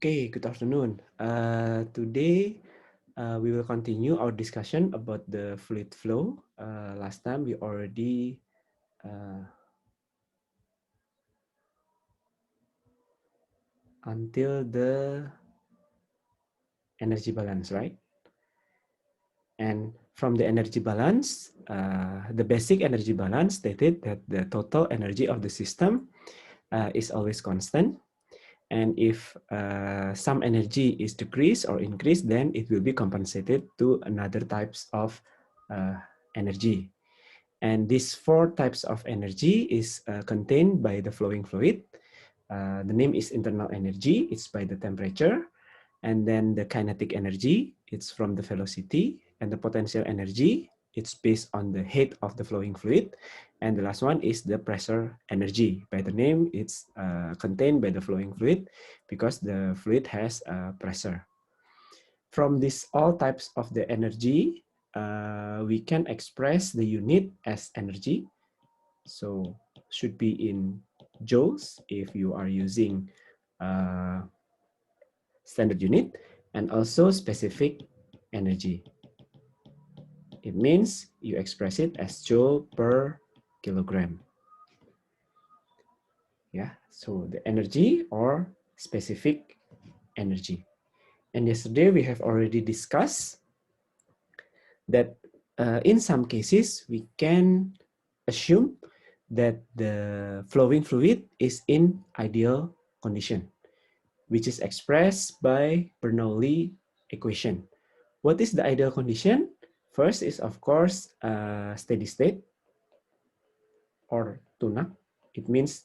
Okay, good afternoon. Today we will continue our discussion about the fluid flow. Last time we already until the energy balance, right? And from the energy balance, the basic energy balance stated that the total energy of the system is always constant. And if some energy is decreased or increased, then it will be compensated to another types of energy. And these four types of energy is contained by the flowing fluid. The name is internal energy, it's by the temperature. And then the kinetic energy, it's from the velocity. And the potential energy, it's based on the height of the flowing fluid. And the last one is the pressure energy. By the name, it's contained by the flowing fluid because the fluid has pressure. From these all types of the energy, we can express the unit as energy. So should be in joules if you are using standard unit, and also specific energy. It means you express it as joule per kilogram. Yeah, so the energy or specific energy. And yesterday we have already discussed that in some cases we can assume that the flowing fluid is in ideal condition, which is expressed by Bernoulli equation. What is the ideal condition? First is, of course, steady state or tune-up. It means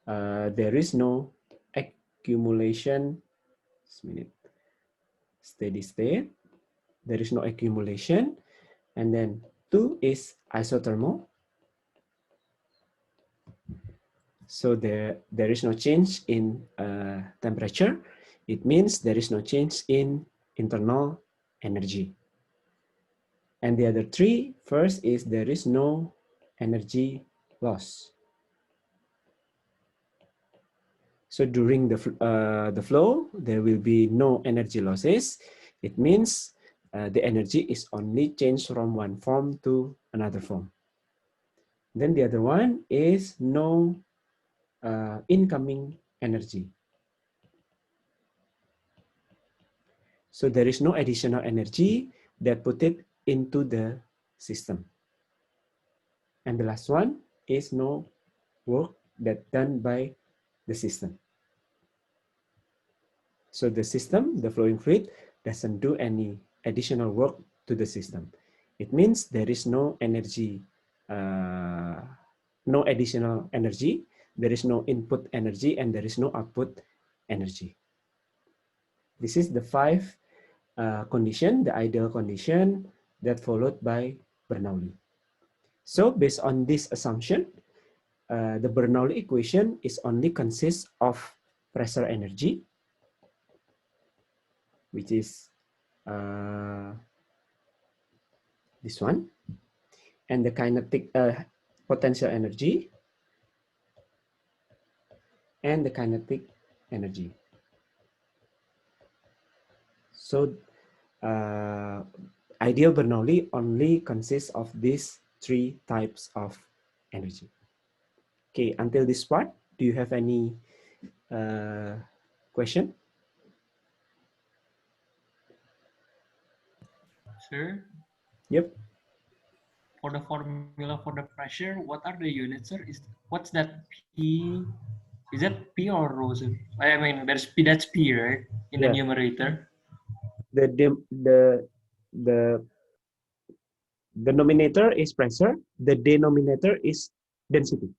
there is no accumulation. Steady state, there is no accumulation. And then 2 is isothermal. So there is no change in temperature. It means there is no change in internal energy. And the other 3, first is there is no energy loss. So during the flow, there will be no energy losses. It means the energy is only changed from one form to another form. Then the other one is no incoming energy. So there is no additional energy that put it into the system. And the last one is no work that done by the system. So the system, the flowing fluid, doesn't do any additional work to the system. It means there is no energy, no additional energy, there is no input energy, and there is no output energy. This is the 5 condition, the ideal condition that followed by Bernoulli. So based on this assumption, the Bernoulli equation is only consists of pressure energy, which is this one, and the kinetic potential energy, and the kinetic energy. So ideal Bernoulli only consists of these 3 types of energy. Okay, until this part, do you have any question? Sir, Yep. for the formula for the pressure, what are the units, sir? What's that P? Is that P or rho, sir? I mean, there's P. That's P, right? In the Yeah. numerator. The denominator is pressure. The denominator is density.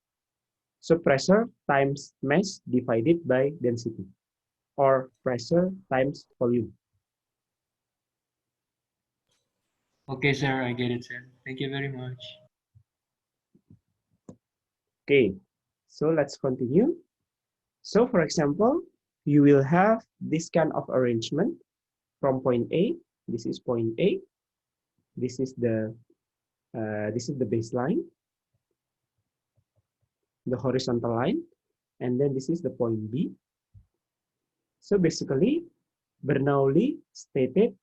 So pressure times mass divided by density, or pressure times volume. Okay, sir, I get it, sir. Thank you very much. Okay, so let's continue. So for example, you will have this kind of arrangement from point A. This is point A. This is the baseline, the horizontal line, and then this is the point B. So basically, Bernoulli stated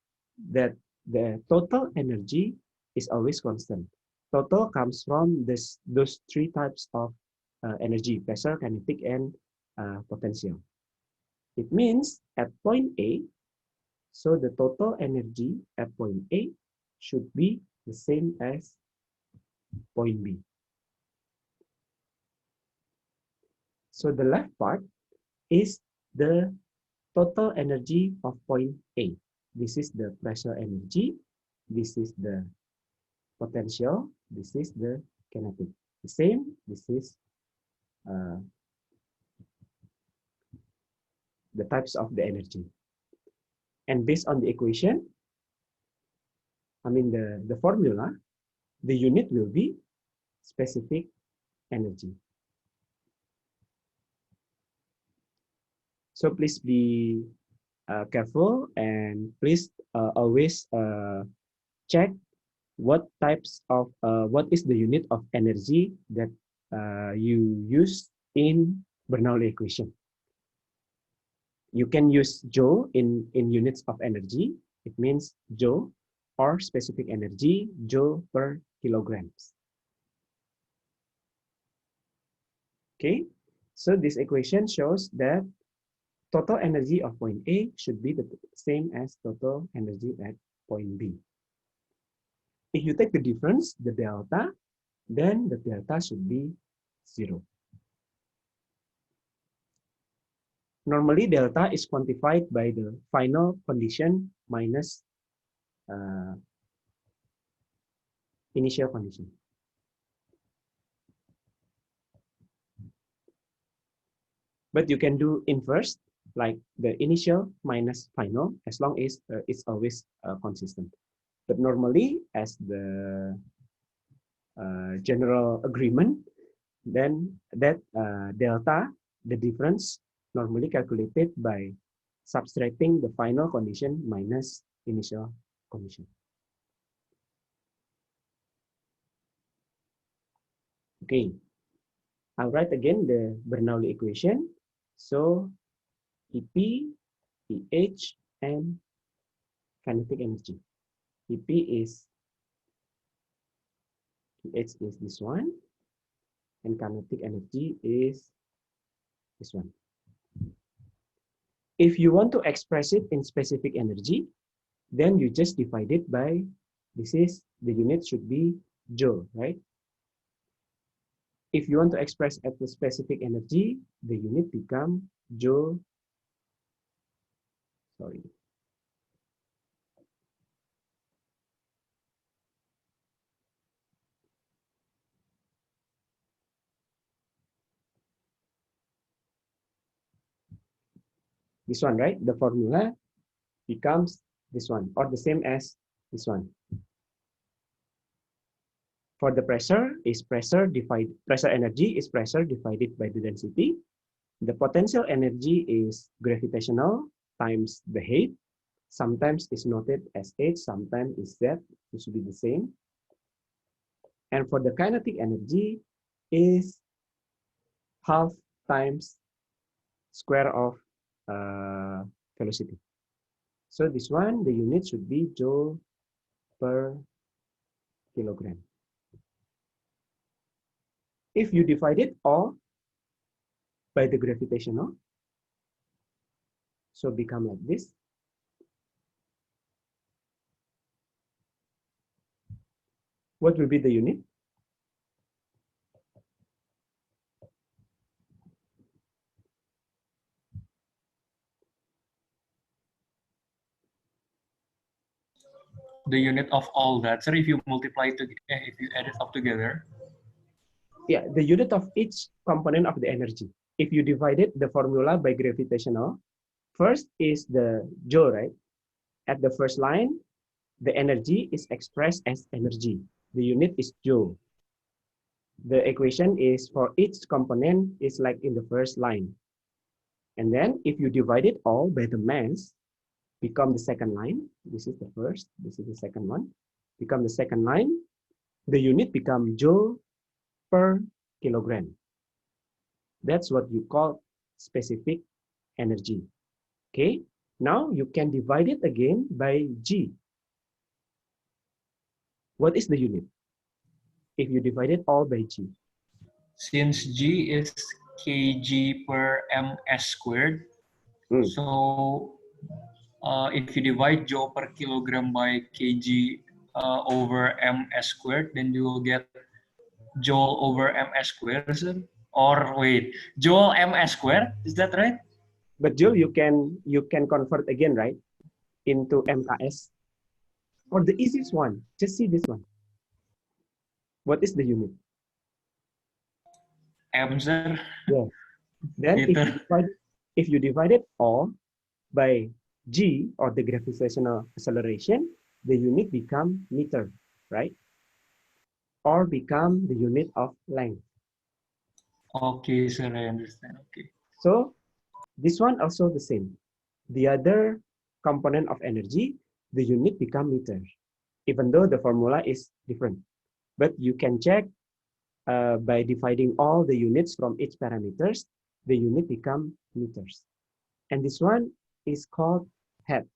that the total energy is always constant. Total comes from those three types of energy: pressure, kinetic, and potential. It means at point A, so the total energy at point A should be the same as point B. So the left part is the total energy of point A. This is the pressure energy. This is the potential. This is the kinetic. The same. This is uh, the types of the energy. And based on the equation, the formula, the unit will be specific energy. So please be careful and please always check what is the unit of energy that you use in Bernoulli equation. You can use joule in units of energy. It means joule, or specific energy, joule per kilograms. Okay, so this equation shows that total energy of point A should be the same as total energy at point B. If you take the difference, the delta, then the delta should be 0. Normally, delta is quantified by the final condition minus initial condition. But you can do inverse, like the initial minus final, as long as it's always consistent. But normally, as the general agreement, then that delta, the difference, normally calculated by subtracting the final condition minus initial condition. Okay, I'll write again the Bernoulli equation. So EP, EH, and kinetic energy. EP is EH is this one, and kinetic energy is this one. If you want to express it in specific energy, then you just divide it by, this is, the unit should be joule, right? If you want to express at the specific energy, the unit become joule, sorry. This one, right? The formula becomes this one, or the same as this one. For the pressure energy is pressure divided by the density. The potential energy is gravitational times the height. Sometimes it's noted as h, sometimes it's z. It should be the same. And for the kinetic energy is half times square of velocity. So this one, the unit should be joule per kilogram. If you divide it all by the gravitational, so become like this. What will be the unit? The unit of all that. So if you multiply it, if you add it up together. Yeah, the unit of each component of the energy. If you divided the formula by gravitational, first is the joule, right? At the first line, the energy is expressed as energy. The unit is joule. The equation is for each component is like in the first line. And then if you divide it all by the mass, become the second line. This is the first, this is the second one. Become the second line. The unit become joule per kilogram. That's what you call specific energy. Okay, now you can divide it again by G. What is the unit if you divide it all by G? Since G is kg per ms squared, so if you divide joule per kilogram by kg over ms squared, then you will get joule over ms squared, sir? Or wait, joule ms squared, is that right? But Joule, you can convert again, right, into MKS. Or the easiest one, just see this one. What is the unit? M, sir. Yeah. Then Meter. if you divide it all by G, or the gravitational acceleration, the unit become meter, right? Or become the unit of length. Okay, sir, I understand. Okay. So this one also the same. The other component of energy, the unit become meter, even though the formula is different. But you can check by dividing all the units from each parameters, the unit become meters. And this one is called head,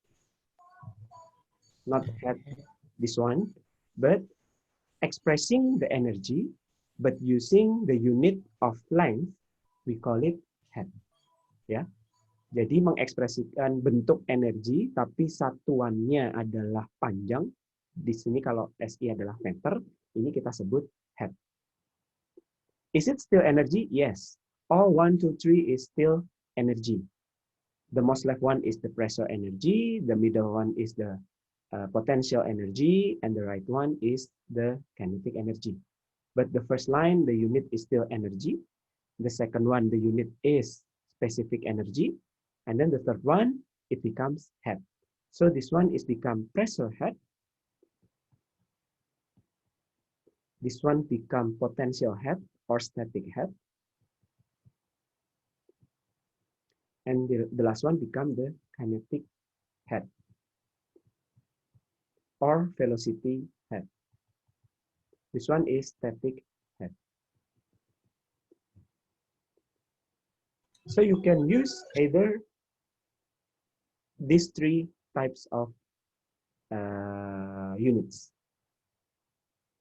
not head, this one, but expressing the energy, but using the unit of length, we call it head. Ya, jadi mengekspresikan bentuk energi, tapi satuannya adalah panjang. Di sini kalau SI adalah meter, ini kita sebut head. Is it still energy? Yes. All 1, 2, 3 is still energy. The most left one is the pressure energy, the middle one is the potential energy, and the right one is the kinetic energy. But the first line, the unit is still energy. The second one, the unit is specific energy. And then the third one, it becomes head. So this one is become pressure head. This one become potential head or static head. And the last one become the kinetic head or velocity head. This one is static head. So you can use either these three types of units.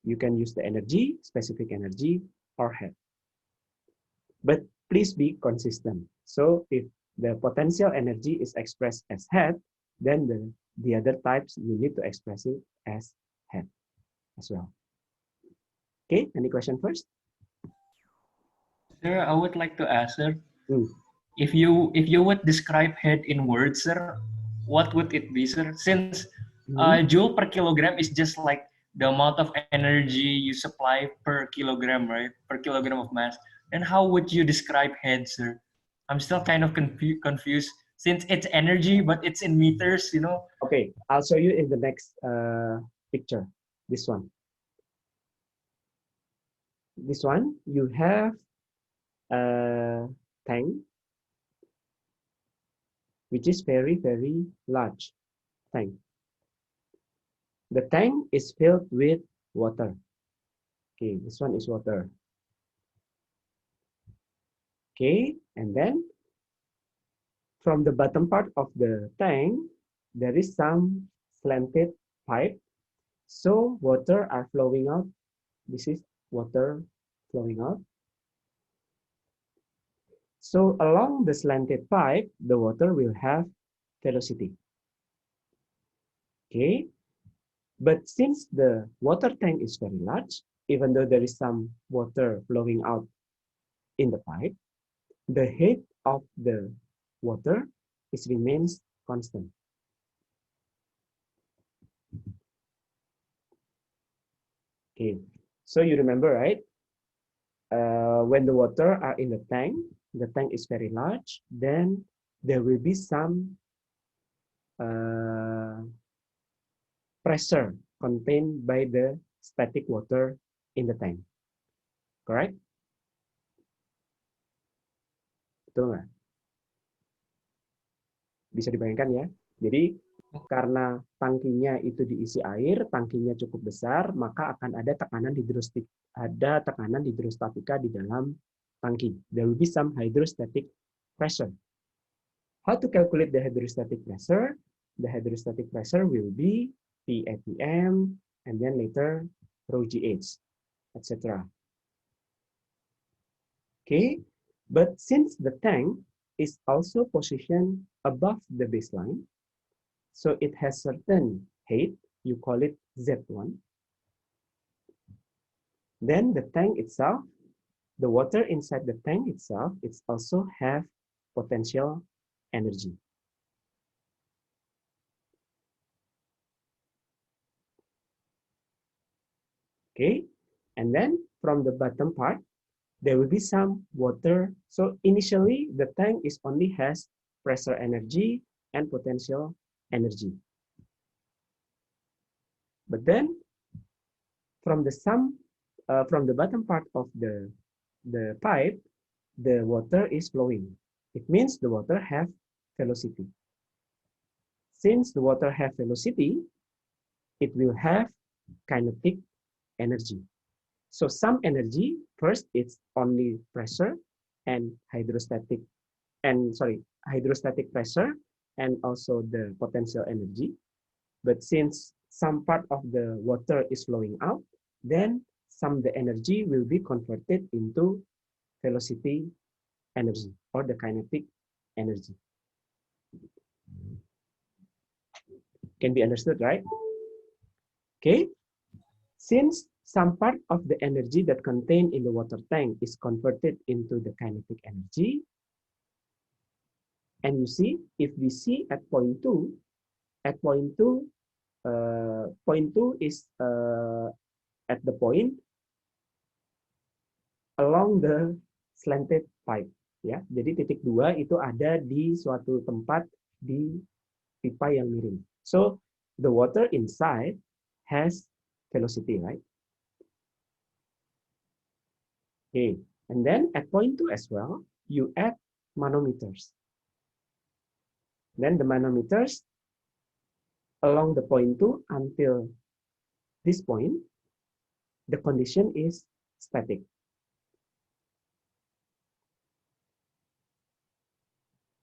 You can use the energy, specific energy, or head. But please be consistent. So if the potential energy is expressed as head, then the other types you need to express it as head as well. Okay, any question first? Sir, I would like to ask, sir, if you would describe head in words, sir, what would it be, sir? Since joule per kilogram is just like the amount of energy you supply per kilogram, right? Per kilogram of mass. Then how would you describe head, sir? I'm still kind of confused since it's energy, but it's in meters, you know? Okay, I'll show you in the next picture. This one. This one, you have a tank, which is very, very large tank. The tank is filled with water. Okay, this one is water. Okay, and then from the bottom part of the tank, there is some slanted pipe. So water are flowing out. This is water flowing out. So along the slanted pipe, the water will have velocity. Okay, but since the water tank is very large, even though there is some water flowing out in the pipe, the height of the water remains constant. Okay, so you remember, right? When the water are in the tank is very large, then there will be some pressure contained by the static water in the tank. Correct? Betul nggak? Bisa dibayangkan ya. Jadi karena tangkinya itu diisi air, tangkinya cukup besar, maka akan ada tekanan hidrostatika di dalam tangki. There will be some hydrostatic pressure. How to calculate the hydrostatic pressure? The hydrostatic pressure will be P atm, and then later rho gh, etc. Okay, but since the tank is also positioned above the baseline, so it has certain height, you call it Z1. Then the tank itself, the water inside the tank itself, it's also have potential energy. Okay, and then from the bottom part, there will be some water. So initially, the tank is only has pressure energy and potential energy. But then from the bottom part of the pipe, the water is flowing. It means the water have velocity. Since the water have velocity, it will have kinetic energy. So some energy, first it's only pressure and hydrostatic pressure and also the potential energy. But since some part of the water is flowing out, then some the energy will be converted into velocity energy or the kinetic energy. Can be understood, right? Okay. Since some part of the energy that contained in the water tank is converted into the kinetic energy, and you see, if we see at point 2, at point 2, point 2 is at the point along the slanted pipe. Ya, jadi titik 2 itu ada di suatu tempat di pipa yang miring. So the water inside has velocity, right? Okay, and then at point 2 as well, you add manometers. Then the manometers along the point 2 until this point, the condition is static.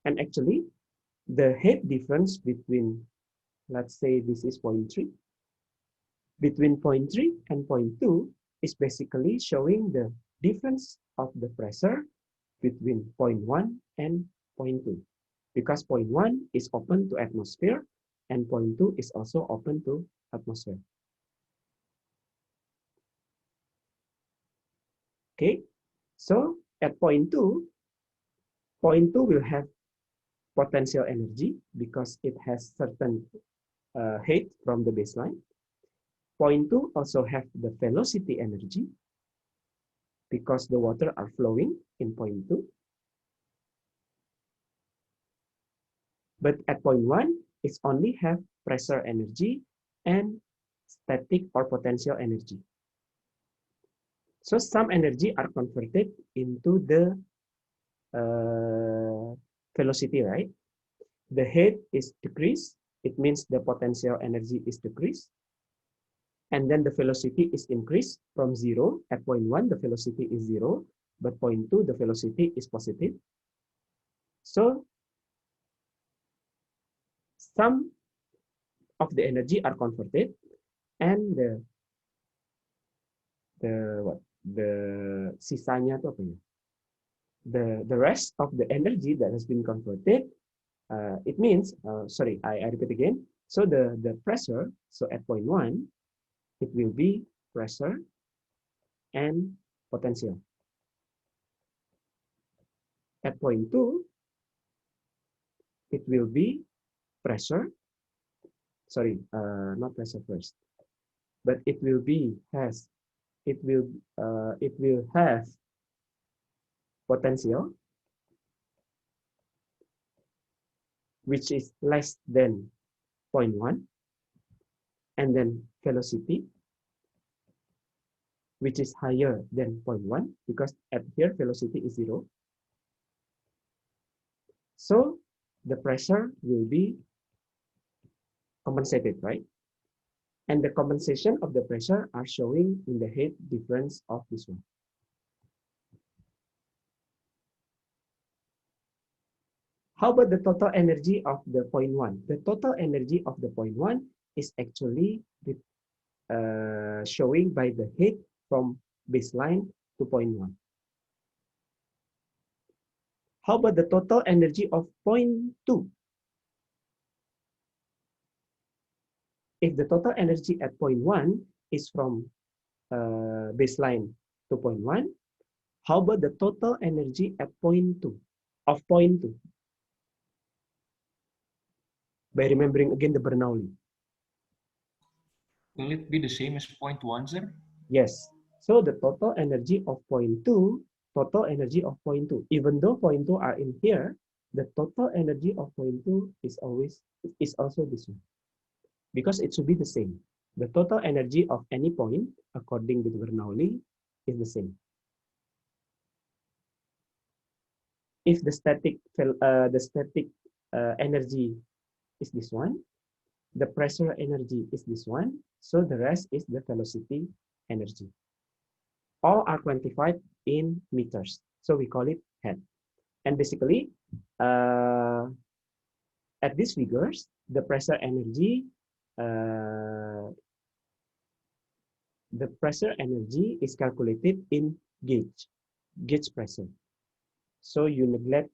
And actually, the height difference between, let's say this is point 3, between point 3 and point 2 is basically showing the difference of the pressure between point 1 and point 2. Because point 1 is open to atmosphere and point 2 is also open to atmosphere. Okay, so at point 2 will have potential energy because it has certain height from the baseline. Point 2 also have the velocity energy because the water are flowing in point 2. But at point 1, it's only have pressure energy and static or potential energy. So some energy are converted into the velocity, right? The height is decreased. It means the potential energy is decreased. And then the velocity is increased from 0. At point 1, the velocity is 0. But point 2, the velocity is positive. So some of the energy are converted, and the sisanya itu apa ya? The rest of the energy that has been converted, it means sorry, I repeat again. So the pressure, so at point 1, it will be pressure and potential. At point 2, it will be pressure. Sorry, not pressure first, but it will have potential, which is less than 0.1, and then velocity, which is higher than 0.1, because at here velocity is 0. So the pressure will be compensated, right? And the compensation of the pressure are showing in the height difference of this one. How about the total energy of the point 1? The total energy of the point 1 is actually showing by the heat from baseline to point 1. How about the total energy of point 2? If the total energy at point 1 is from baseline to point 1, how about the total energy at point 2 of point 2? By remembering again the Bernoulli. Will it be the same as point 1, sir? Yes. So the total energy of point 2, total energy of point 2, even though point 2 are in here, the total energy of point 2 is also this one, because it should be the same. The total energy of any point, according to Bernoulli, is the same. If the static energy is this one, the pressure energy is this one, so the rest is the velocity energy. All are quantified in meters, so we call it head. And basically, at these figures, the pressure energy is calculated in gauge pressure. So you neglect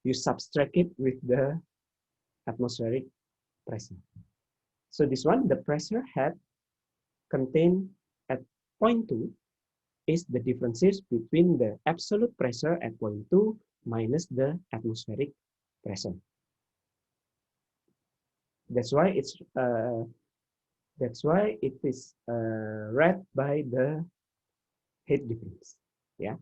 you subtract it with the atmospheric pressure. So this one, the pressure head contained at point 2 is the differences between the absolute pressure at point 2 minus the atmospheric pressure. That's why it is read by the heat difference. Ya.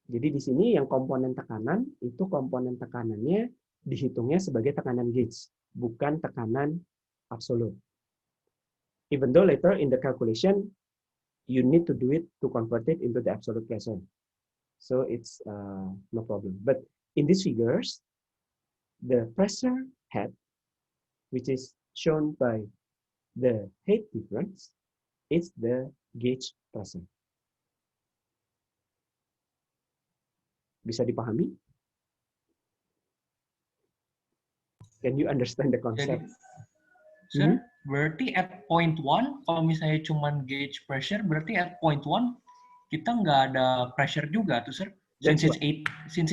Jadi di sini yang komponen tekanan itu komponen tekanannya dihitungnya sebagai tekanan gauge, bukan tekanan absolut. Even though later in the calculation you need to do it to convert it into the absolute pressure. So it's no problem. But in these figures, the pressure head, which is shown by the heat difference, is the gauge pressure. Bisa dipahami? Can you understand the concept? Sir, berarti at point 1, kalau misalnya cuma gauge pressure, berarti at point 1 kita nggak ada pressure juga tuh, sir. Since it's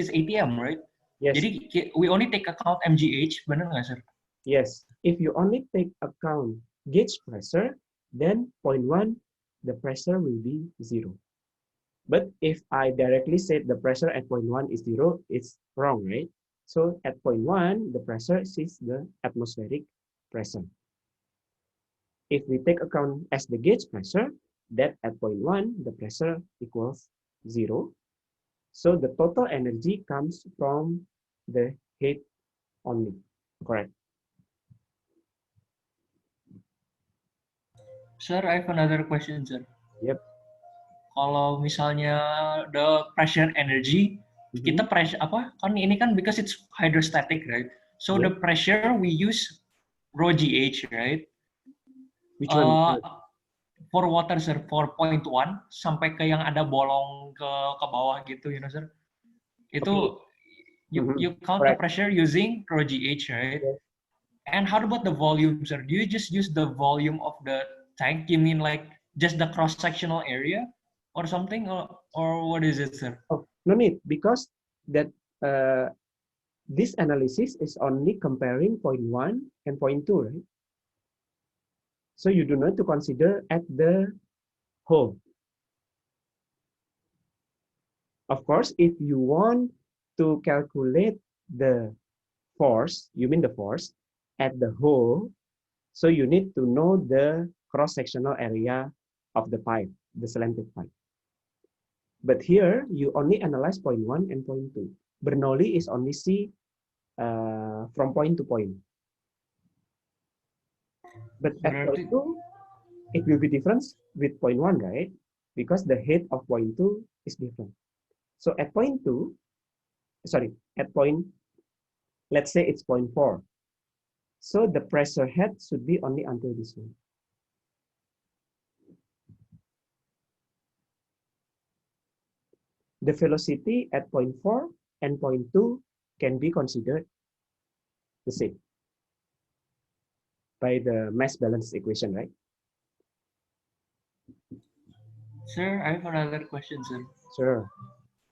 ATM, right? Yes. Jadi we only take account MGH, benar nggak, sir? Yes. If you only take account gauge pressure, then point 1, the pressure will be 0. But if I directly said the pressure at point 1 is 0, it's wrong, right? So at point 1, the pressure is the atmospheric pressure. If we take account as the gauge pressure, that at point 1, the pressure equals 0. So the total energy comes from the heat only, correct? Sir, I have another question, sir. Yep. Kalau misalnya the pressure energy, kita pressure apa? Kan ini kan because it's hydrostatic, right? So the pressure we use rho GH, right? Which one? For water, sir, for point 1 sampai ke yang ada bolong ke bawah gitu, you know, sir. Itu you count the pressure using rho GH, right? Yes. And how about the volume, sir? Do you just use the volume of the tank? You mean like just the cross-sectional area or something, or what is it, sir? Oh, no need, because that this analysis is only comparing point 1 and point 2, right? So you do not to consider at the whole. Of course, if you want to calculate the force, you mean the force at the whole, so you need to know the cross-sectional area of the pipe, the slanted pipe. But here, you only analyze point 1 and point 2. Bernoulli is only see from point to point. But at point 2, it will be different with point 1, right? Because the head of point 2 is different. So at point 2, at point, let's say it's point 4. So the pressure head should be only until this one. the velocity at point 4 and point 2 can be considered the same by the mass balance equation, right? Sir, I have another question, sir. Sure.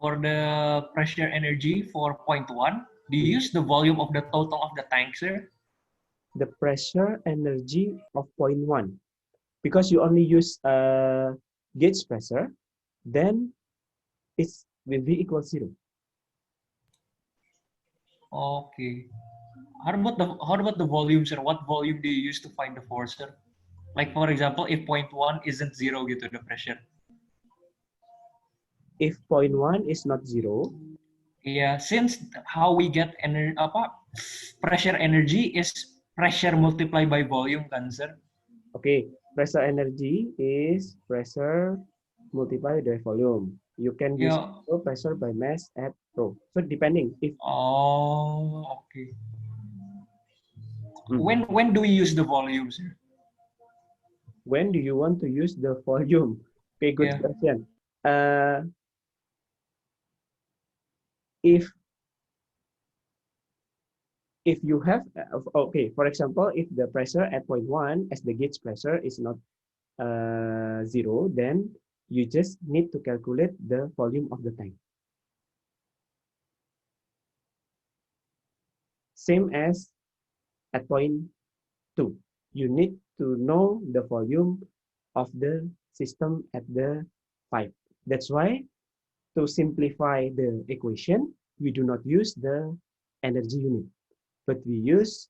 For the pressure energy for point 1, do you use the volume of the total of the tank, sir? The pressure energy of point 1, because you only use gauge pressure, then it's will be equal 0. Okay. How about the volume, sir? What volume do you use to find the force, sir? Like for example, if point 1 isn't 0 gitu the pressure. If point 1 is not 0, Yeah, since how we get pressure energy is pressure multiplied by volume kan, sir? okay, pressure energy is pressure multiplied by volume. You can use Yeah. pressure by mass at rho. So depending if Oh, okay. mm, When do we use the volume, sir? when do you want to use the volume? Okay, good Yeah. question. Uh, if you have okay, for example, if the pressure at point 1 as the gauge pressure is not 0, then you just need to calculate the volume of the tank. Same as at point 2. You need to know the volume of the system at the 5. That's why to simplify the equation, we do not use the energy unit, but we use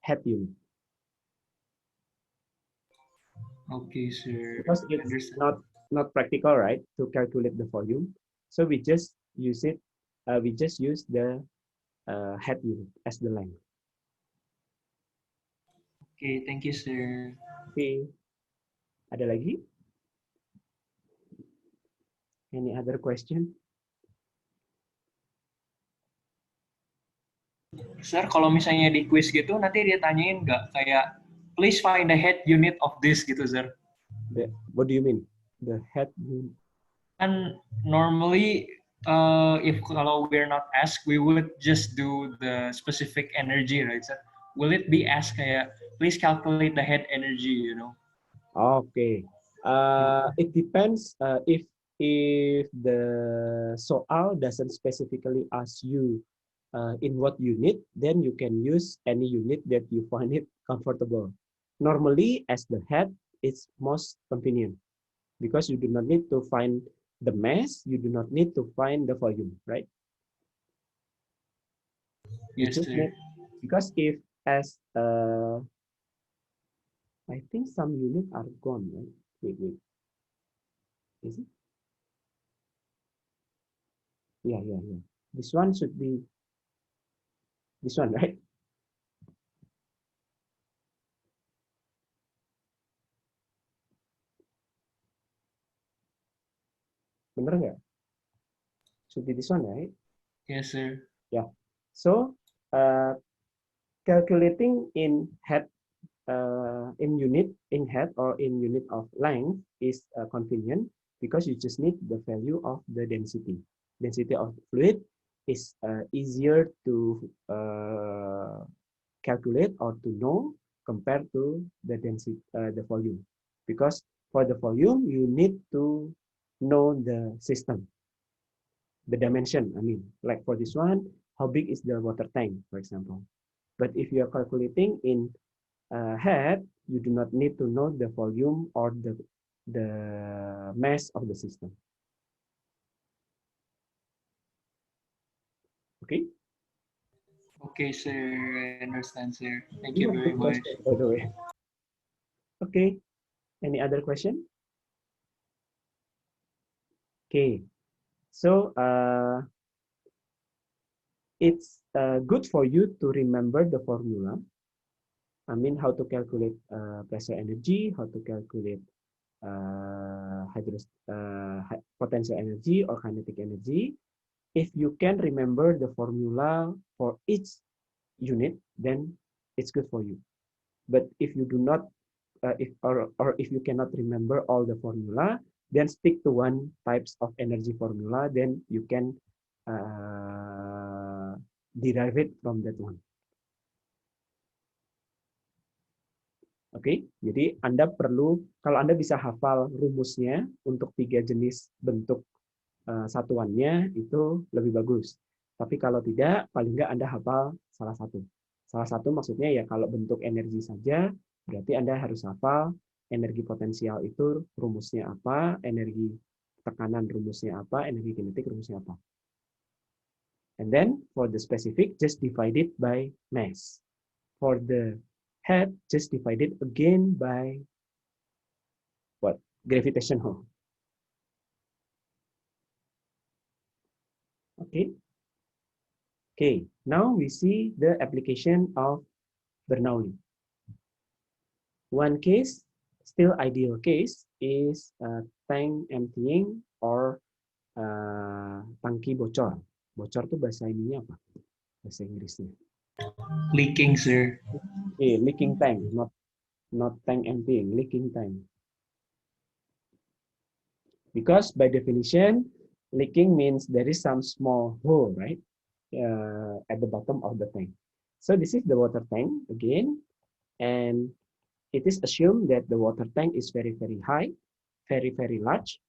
head unit. Okay, sir. Because it's Understand. not practical, right, to calculate the volume. So we just use it. We just use the head unit as the length. Okay, thank you, sir. Okay, ada lagi? Any other question? Sir, kalau misalnya di quiz gitu, nanti dia tanyain nggak kayak, please find the head unit of this gitu, sir. What do you mean? The head unit? Kan normally, if kalau we're not asked, we would just do the specific energy, right, sir? Will it be asked kayak, please calculate the head energy, you know? Okay. It depends if the soal doesn't specifically ask you in what unit, then you can use any unit that you find it comfortable. Normally, as the head, it's most convenient because you do not need to find the mass, you do not need to find the volume, right? You Yes, just sir. need, because if as I think some units are gone, right? Wait, is it? Yeah. This one should be this one, right? Bener nggak? Should be this one, right? Yes, sir. Yeah. So calculating in head, in unit, in head or in unit of length is convenient because you just need the value of the density. Density of fluid is easier to calculate or to know compared to the density, the volume. Because for the volume, you need to know the system, the dimension. I mean, like for this one, how big is the water tank, for example. But if you are calculating in head, you do not need to know the volume or the mass of the system. Okay. Okay, sir. I understand, sir. Thank you Yeah, very good much. question, by the way. Okay. Any other question? Okay. So it's good for you to remember the formula. I mean, how to calculate pressure energy, how to calculate potential energy or kinetic energy. If you can remember the formula for each unit, then it's good for you. But if you do not, if or if you cannot remember all the formula, then stick to one types of energy formula, then you can derive it from that one. Oke, jadi Anda perlu, kalau Anda bisa hafal rumusnya untuk 3 jenis bentuk satuannya, itu lebih bagus. Tapi kalau tidak, paling nggak Anda hafal salah satu. Salah satu maksudnya ya kalau bentuk energi saja, berarti Anda harus hafal energi potensial itu rumusnya apa, energi tekanan rumusnya apa, energi kinetik rumusnya apa. And then for the specific, just divide it by mass. For the head, just divide it again by what? Gravitational. Okay. Okay, now we see the application of Bernoulli. One case, still ideal case, is tank emptying or tangki bocor. Bocor itu bahasa ininya apa? Bahasa Inggrisnya. Leaking, sir. Okay, leaking tank, not tank emptying, leaking tank. Because by definition, leaking means there is some small hole, right, at the bottom of the tank. So this is the water tank again, and it is assumed that the water tank is very, very high, very, very large,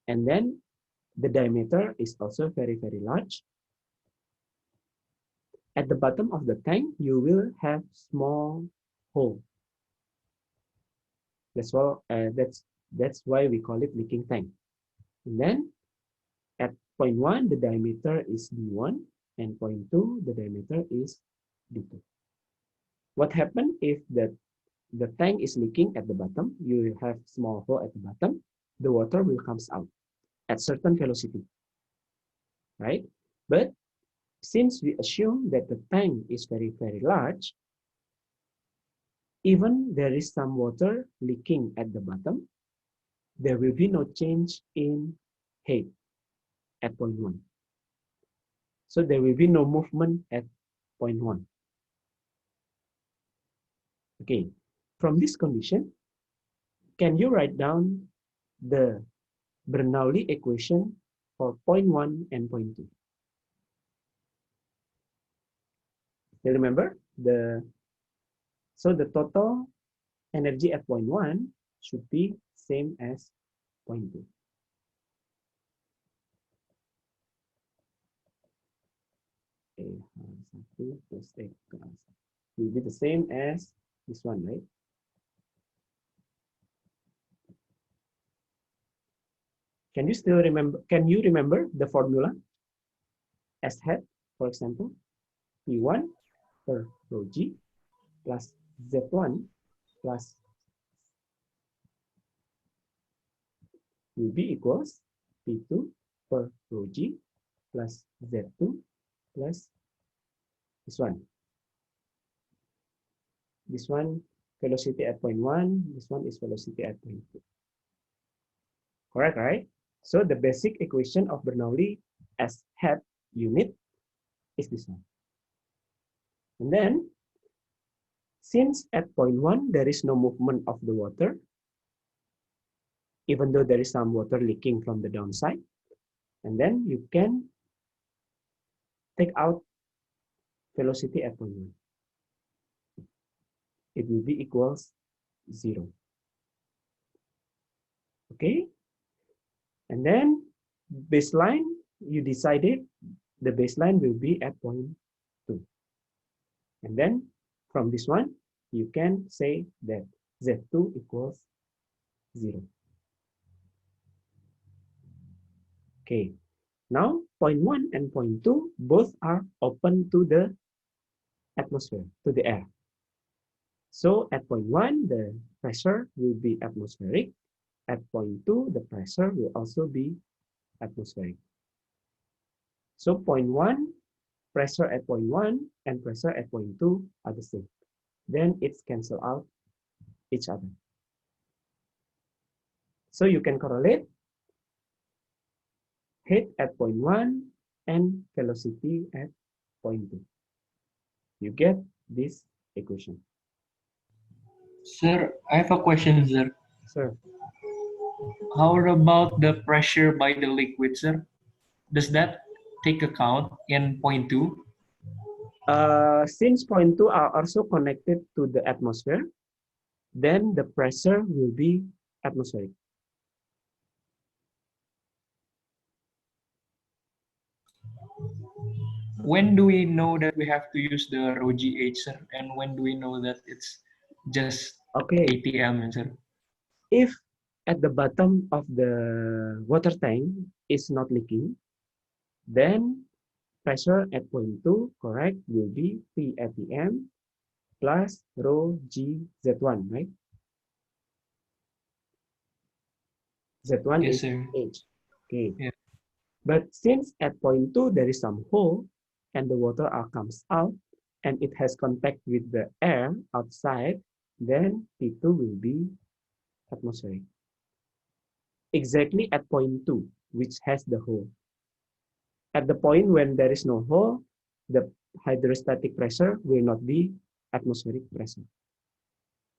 and then the diameter is also very, very large. At the bottom of the tank, you will have small hole. That's why we call it leaking tank. And then at point 1, the diameter is D1, and point 2, the diameter is D2. What happens if the tank is leaking at the bottom? You have small hole at the bottom. The water will come out at certain velocity, right? But since we assume that the tank is very, very large, even there is some water leaking at the bottom, there will be no change in height at point 1. So there will be no movement at point 1. Okay, from this condition, can you write down the Bernoulli equation for point 1 and point 2? You remember so the total energy at point 1 should be same as point 2. Will be the same as this one, right? Can you remember the formula? S hat, for example, P1 per rho G plus Z1 plus will be equals P2 per rho G plus Z2 plus this one. This one velocity at point 1, this one is velocity at point 2. Correct, right? So the basic equation of Bernoulli as head unit is this one. And then, since at point 1 there is no movement of the water, even though there is some water leaking from the downside, and then you can take out velocity at point 1. It will be equals 0. Okay? And then baseline, you decided the baseline will be at point 2. And then from this one, you can say that Z2 equals 0. Okay. Now, point 1 and point 2 both are open to the atmosphere, to the air. So at point 1, the pressure will be atmospheric. At point 2, the pressure will also be atmospheric. So point 1, pressure at point 1 and pressure at point 2 are the same. Then it's cancel out each other. So you can correlate height at point 1 and velocity at point 2. You get this equation. Sir, I have a question, sir. Sir. How about the pressure by the liquid, sir? Does that take account in point two? Since point two are also connected to the atmosphere, then the pressure will be atmospheric. When do we know that we have to use the rho GH, sir? And when do we know that it's just Okay, ATM, sir? if at the bottom of the water tank is not leaking, then pressure at point 2, correct, will be P ATM plus rho G Z1, right? Z1 Yes, is sir. H. Okay. Yeah. But since at point 2 there is some hole and the water comes out and it has contact with the air outside, then P2 will be atmospheric. Exactly at point 2, which has the hole. At the point when there is no hole, the hydrostatic pressure will not be atmospheric pressure.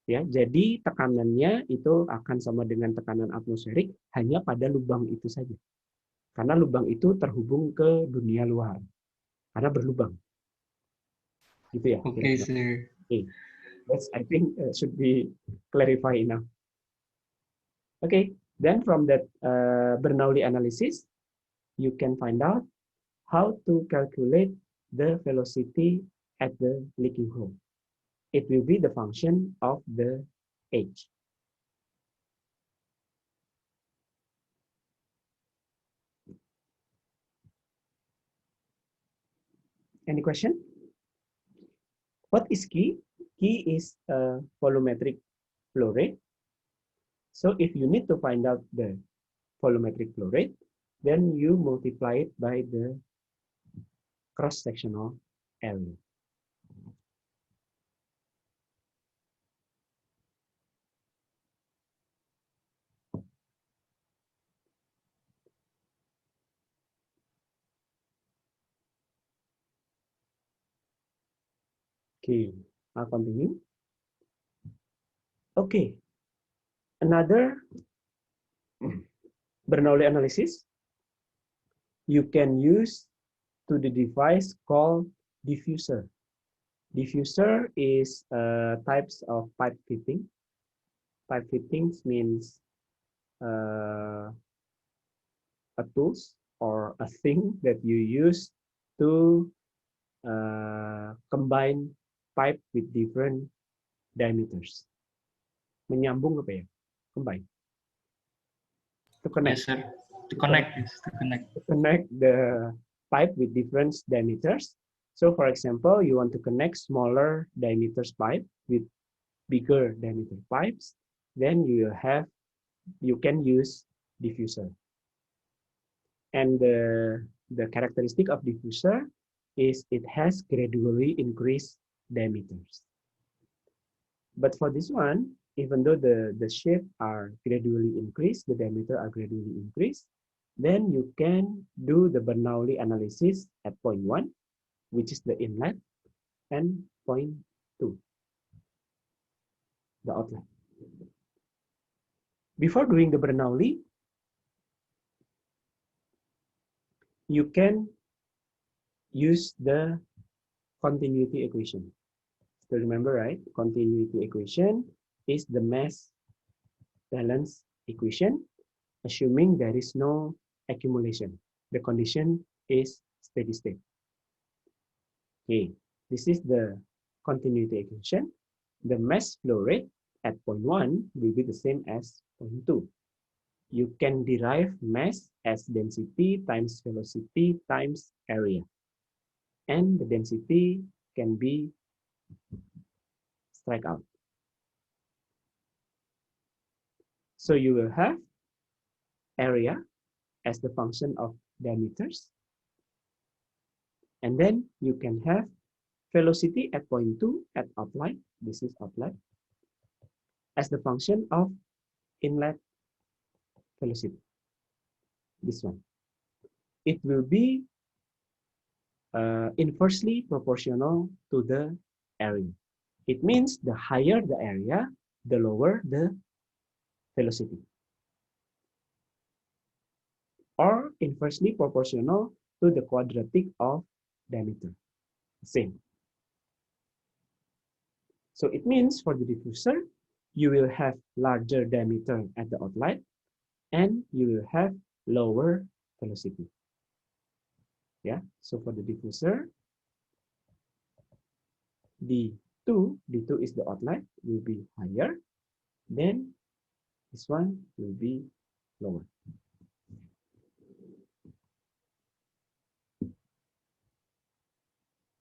Ya, jadi tekanannya itu akan sama dengan tekanan atmosferik hanya pada lubang itu saja. Karena lubang itu terhubung ke dunia luar. Karena berlubang. Gitu ya, Okay, kira-kira. sir. Okay. That's, I think should be clarified enough. Okay, then from that Bernoulli analysis, you can find out how to calculate the velocity at the leaking hole. It will be the function of the H. Any question? What is key? Key is a volumetric flow rate. So if you need to find out the volumetric flow rate, then you multiply it by the cross-sectional area. Okay, I'll continue. Okay, another Bernoulli analysis you can use to the device called diffuser. Diffuser is types of pipe fitting. Pipe fittings means a tools or a thing that you use to combine pipe with different diameters. Menyambung apa ya? Combine. To connect. Yes, sir. To connect. Yes, to connect. To connect the pipe with different diameters. So for example, you want to connect smaller diameters pipe with bigger diameter pipes, then you can use diffuser. And the characteristic of diffuser is it has gradually increased diameters. But for this one, even though the shape are gradually increased, the diameter are gradually increased, then you can do the Bernoulli analysis at point 1, which is the inlet, and point 2, the outlet. Before doing the Bernoulli, you can use the continuity equation. So remember, right? Continuity equation is the mass balance equation, assuming there is no accumulation. The condition is steady state. Okay, this is the continuity equation. The mass flow rate at point 1 will be the same as point 2. You can derive mass as density times velocity times area. And the density can be strike out. So you will have area as the function of diameters. And then you can have velocity at point 2 at outlet, this is outlet, as the function of inlet velocity, this one. It will be inversely proportional to the area. It means the higher the area, the lower the velocity. or inversely proportional to the quadratic of diameter. Same. So it means for the diffuser, you will have larger diameter at the outlet and you will have lower velocity. Yeah, so for the diffuser, D2 is the outlet, will be higher, then this one will be lower.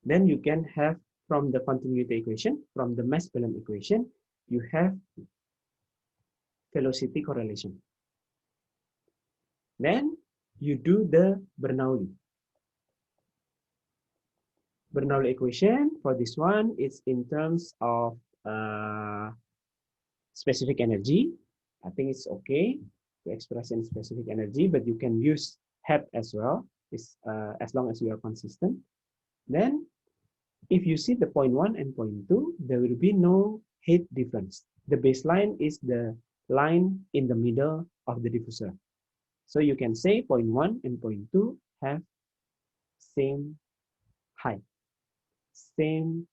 Then you can have from the continuity equation, from the mass balance equation, you have velocity correlation. Then you do the Bernoulli. Bernoulli equation for this one is in terms of specific energy. I think it's okay to express in specific energy, but you can use HEP as well, as long as you are consistent. Then if you see the point 1 and point 2, there will be no heat difference. The baseline is the line in the middle of the diffuser. So you can say point 1 and point 2 have same height, same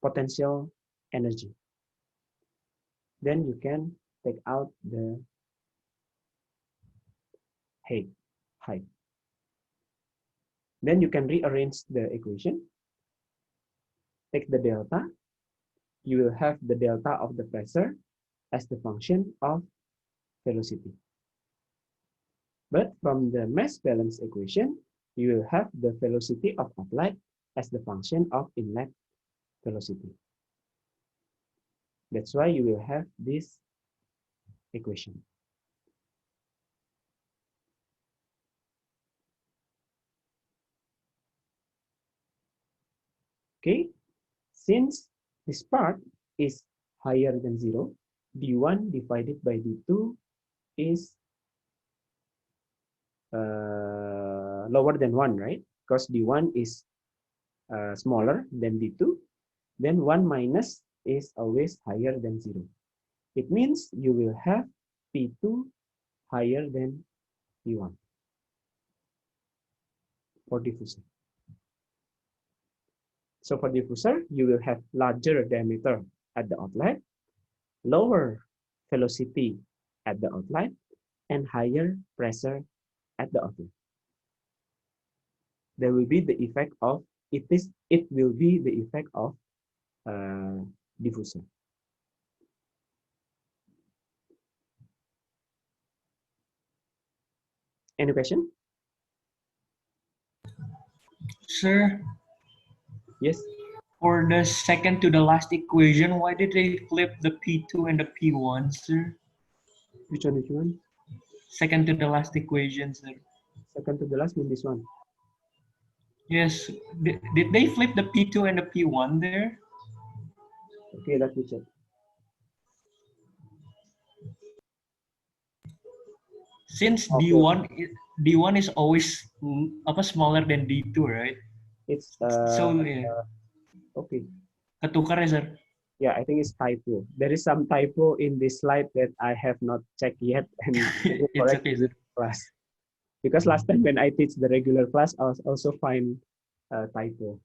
potential energy. Then you can take out the height. Then you can rearrange the equation. Take the delta. You will have the delta of the pressure as the function of velocity. But from the mass balance equation, you will have the velocity of outlet as the function of inlet velocity. That's why you will have this equation. Okay, since this part is higher than 0, d1 divided by d2 is lower than 1, right? Because d1 is smaller than d2, then 1 minus is always higher than 0. It means you will have P2 higher than P1 for diffuser. So for diffuser, you will have larger diameter at the outlet, lower velocity at the outlet, and higher pressure at the outlet. There will be the effect of it will be the effect of diffuser. Any question? Sir? Yes? For the second to the last equation, why did they flip the P2 and the P1, sir? Which one? Which one? Second to the last equation, sir. Second to the last mean this one. Yes. Did they flip the P2 and the P1 there? Okay, let me check. Since Okay. D1 is always smaller than D2, right? It's So yeah. Okay. Ketukar ya, sir? Yeah, I think it's typo. There is some typo in this slide that I have not checked yet, and I will It's correct okay, in sir. class. Because last time when I teach the regular class, I also find typo.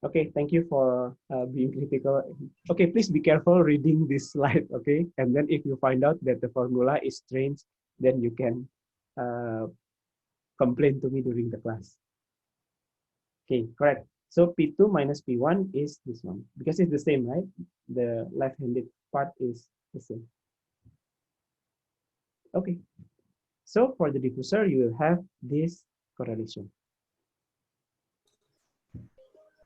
Okay, thank you for being critical. Okay, please be careful reading this slide, okay? And then if you find out that the formula is strange, then you can complain to me during the class. Okay, correct. So P2 minus P1 is this one, because it's the same, right? The left-handed part is the same. Okay, so for the diffuser, you will have this correlation.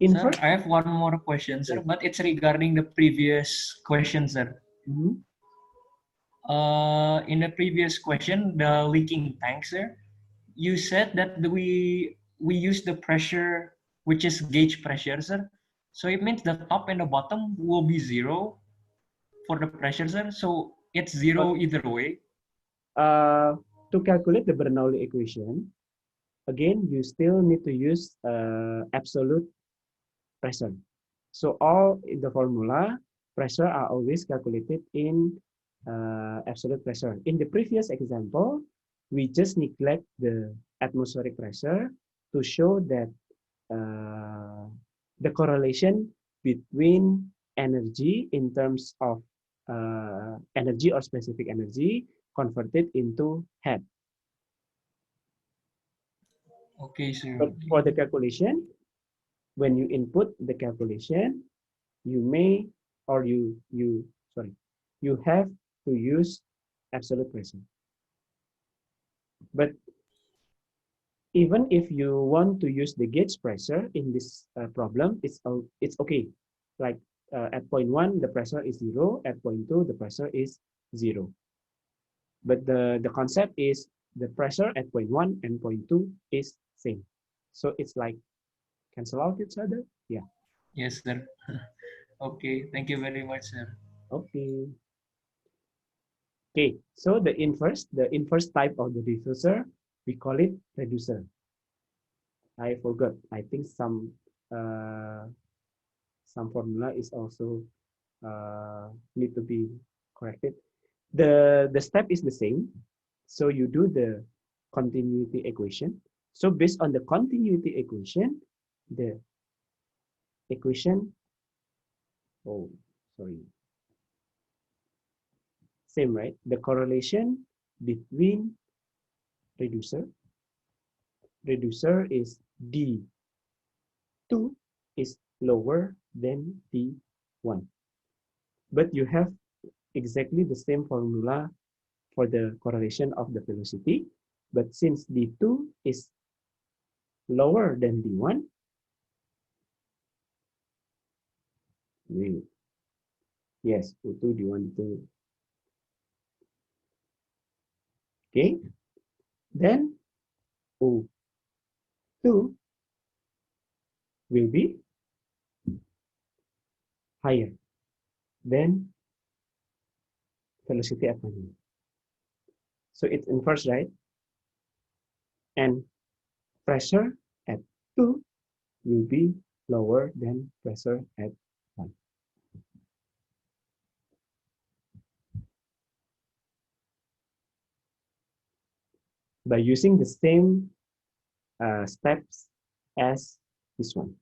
Sir, I have one more question, sir, but it's regarding the previous question, sir. Mm-hmm. In the previous question, the leaking tank, sir, you said that we use the pressure, which is gauge pressure, sir. So it means the top and the bottom will be 0 for the pressure, sir. So it's 0 either way. To calculate the Bernoulli equation, again, you still need to use absolute pressure. So all in the formula, pressure are always calculated in absolute pressure. In the previous example, we just neglect the atmospheric pressure to show that the correlation between energy in terms of energy or specific energy converted into head. Okay, sir. But for the calculation, when you input the calculation, you may or you have to use absolute pressure. But even if you want to use the gauge pressure in this problem, it's okay. Like at point 1, the pressure is 0. At point 2, the pressure is 0. But the concept is the pressure at point 1 and point 2 is same. So it's like cancel out each other. Yeah. Yes, sir. Okay, thank you very much, sir. Okay. Okay. So the inverse type of the diffuser, we call it reducer. I forgot. I think some formula is also need to be corrected. The step is the same. So you do the continuity equation. So based on the continuity equation, the equation, oh, sorry, same, right? The correlation between reducer is D2 is lower than D1. But you have exactly the same formula for the correlation of the velocity. But since D2 is lower than D1, yes, O2, D1, D2. Okay, then O2 will be higher than velocity at 1. So it's inverse, right? And pressure at 2 will be lower than pressure at 1. By using the same steps as this one.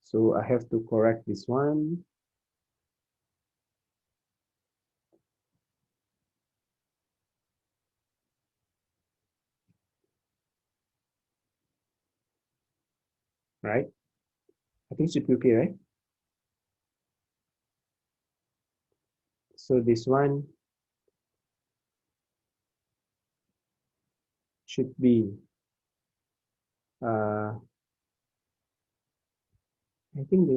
So I have to correct this one. Right? I think it should be okay, right? So this one should be, I think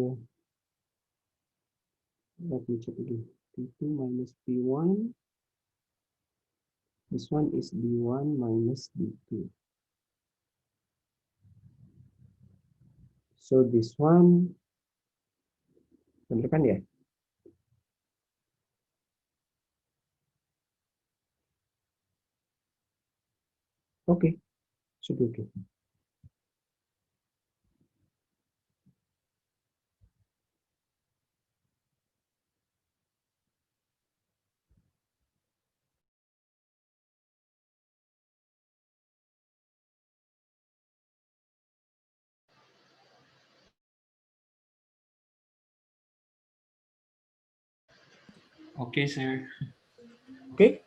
let me check again. P2 minus P1. This one is D1 minus D2. So this one, bener kan ya? Okay, should be okay. Okay, sir. Okay.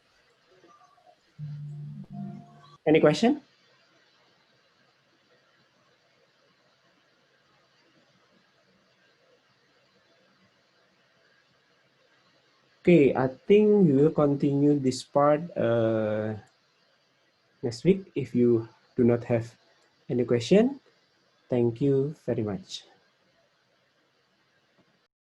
Any question? Okay, I think we will continue this part next week. If you do not have any question, thank you very much.